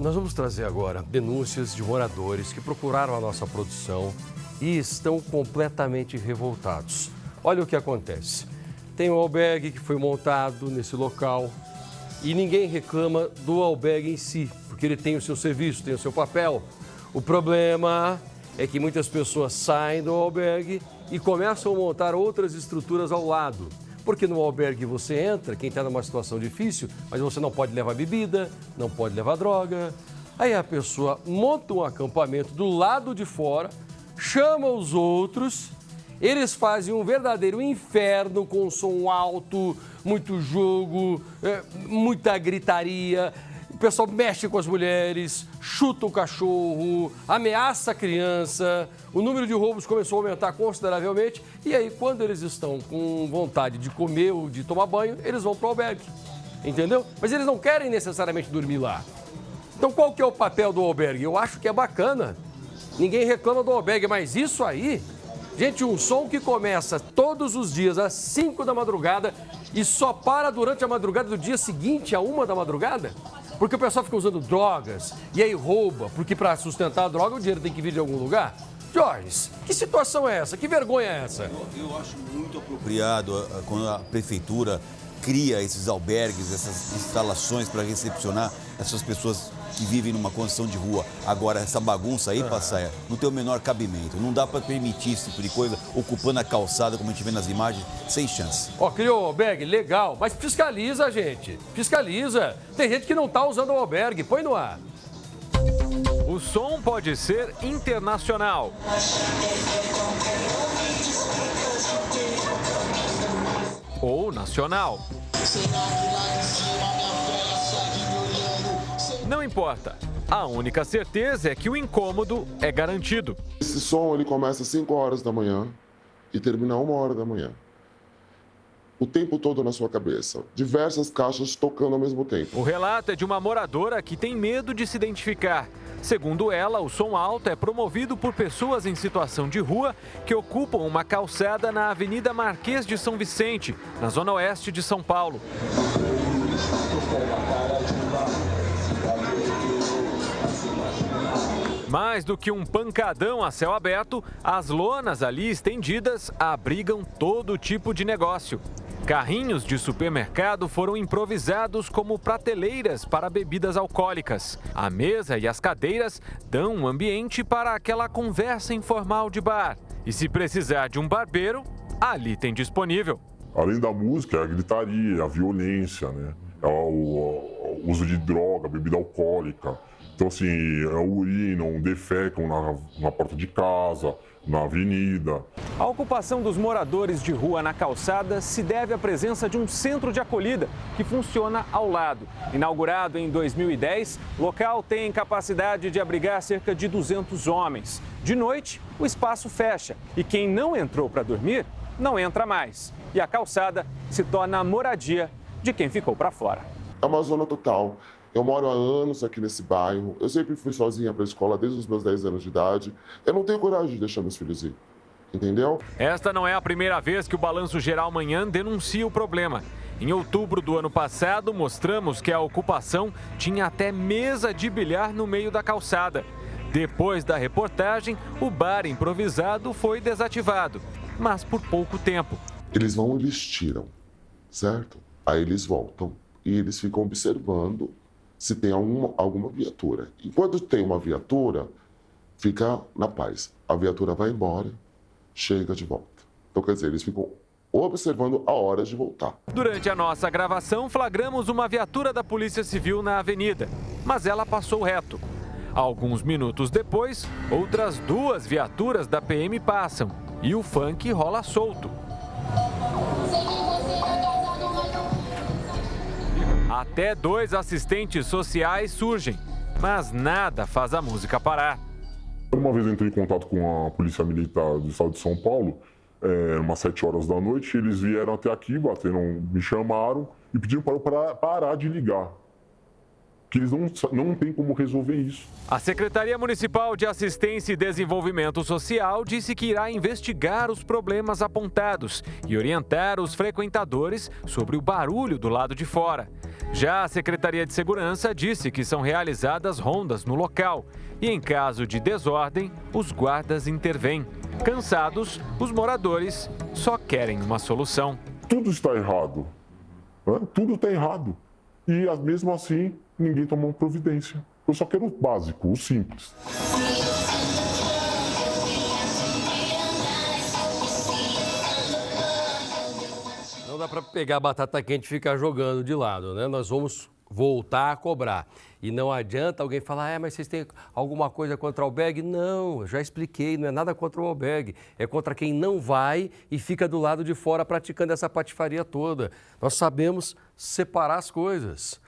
nós vamos trazer agora denúncias de moradores que procuraram a nossa produção e estão completamente revoltados. Olha o que acontece. Tem um albergue que foi montado nesse local e ninguém reclama do albergue em si, porque ele tem o seu serviço, tem o seu papel. O problema é que muitas pessoas saem do albergue e começam a montar outras estruturas ao lado. Porque no albergue você entra, quem está numa situação difícil, mas você não pode levar bebida, não pode levar droga. Aí a pessoa monta um acampamento do lado de fora, chama os outros, eles fazem um verdadeiro inferno com som alto, muito jogo, muita gritaria. O pessoal mexe com as mulheres, chuta o cachorro, ameaça a criança. O número de roubos começou a aumentar consideravelmente. E aí, quando eles estão com vontade de comer ou de tomar banho, eles vão para o albergue. Entendeu? Mas eles não querem necessariamente dormir lá. Então, qual que é o papel do albergue? Eu acho que é bacana. Ninguém reclama do albergue, mas isso aí... Gente, um som que começa todos os dias às 5 da madrugada e só para durante a madrugada do dia seguinte, à 1 da madrugada? Porque o pessoal fica usando drogas e aí rouba, porque para sustentar a droga o dinheiro tem que vir de algum lugar. Jorge, que situação é essa? Que vergonha é essa? Eu acho muito apropriado quando a prefeitura cria esses albergues, essas instalações para recepcionar essas pessoas que vivem numa condição de rua. Agora, essa bagunça aí, Passaia, não tem o menor cabimento. Não dá para permitir esse tipo de coisa ocupando a calçada, como a gente vê nas imagens, sem chance. Criou o albergue, legal, mas fiscaliza, gente. Fiscaliza. Tem gente que não está usando o albergue. Põe no ar. O som pode ser internacional. Ou nacional. Não importa. A única certeza é que o incômodo é garantido. Esse som ele começa às 5 horas da manhã e termina às 1 hora da manhã. O tempo todo na sua cabeça. Diversas caixas tocando ao mesmo tempo. O relato é de uma moradora que tem medo de se identificar. Segundo ela, o som alto é promovido por pessoas em situação de rua que ocupam uma calçada na Avenida Marquês de São Vicente, na zona oeste de São Paulo. Mais do que um pancadão a céu aberto, as lonas ali estendidas abrigam todo tipo de negócio. Carrinhos de supermercado foram improvisados como prateleiras para bebidas alcoólicas. A mesa e as cadeiras dão um ambiente para aquela conversa informal de bar. E se precisar de um barbeiro, ali tem disponível. Além da música, é a gritaria, a violência, né? É o uso de droga, bebida alcoólica. Então, assim, urinam, defecam na porta de casa, na avenida. A ocupação dos moradores de rua na calçada se deve à presença de um centro de acolhida que funciona ao lado. Inaugurado em 2010, o local tem capacidade de abrigar cerca de 200 homens. De noite, o espaço fecha e quem não entrou para dormir, não entra mais. E a calçada se torna a moradia de quem ficou para fora. É uma zona total. Eu moro há anos aqui nesse bairro. Eu sempre fui sozinha para a escola desde os meus 10 anos de idade. Eu não tenho coragem de deixar meus filhos ir. Entendeu? Esta não é a primeira vez que o Balanço Geral Manhã denuncia o problema. Em outubro do ano passado, mostramos que a ocupação tinha até mesa de bilhar no meio da calçada. Depois da reportagem, o bar improvisado foi desativado, mas por pouco tempo. Eles vão e eles tiram, certo? Aí eles voltam e eles ficam observando se tem alguma viatura. Enquanto tem uma viatura, fica na paz. A viatura vai embora, chega de volta. Então, quer dizer, eles ficam observando a hora de voltar. Durante a nossa gravação, flagramos uma viatura da Polícia Civil na avenida, mas ela passou reto. Alguns minutos depois, outras 2 viaturas da PM passam e o funk rola solto. Até 2 assistentes sociais surgem, mas nada faz a música parar. Uma vez eu entrei em contato com a Polícia Militar do Estado de São Paulo, umas 7 horas da noite, eles vieram até aqui, me chamaram e pediram para eu parar de ligar. que eles não têm como resolver isso. A Secretaria Municipal de Assistência e Desenvolvimento Social disse que irá investigar os problemas apontados e orientar os frequentadores sobre o barulho do lado de fora. Já a Secretaria de Segurança disse que são realizadas rondas no local e, em caso de desordem, os guardas intervêm. Cansados, os moradores só querem uma solução. Tudo está errado, né? Tudo está errado. E mesmo assim, ninguém tomou providência. Eu só quero o básico, o simples. Não dá para pegar a batata quente e ficar jogando de lado, né? Nós vamos voltar a cobrar. E não adianta alguém falar, mas vocês têm alguma coisa contra o albergue? Não, eu já expliquei, não é nada contra o albergue. É contra quem não vai e fica do lado de fora praticando essa patifaria toda. Nós sabemos separar as coisas.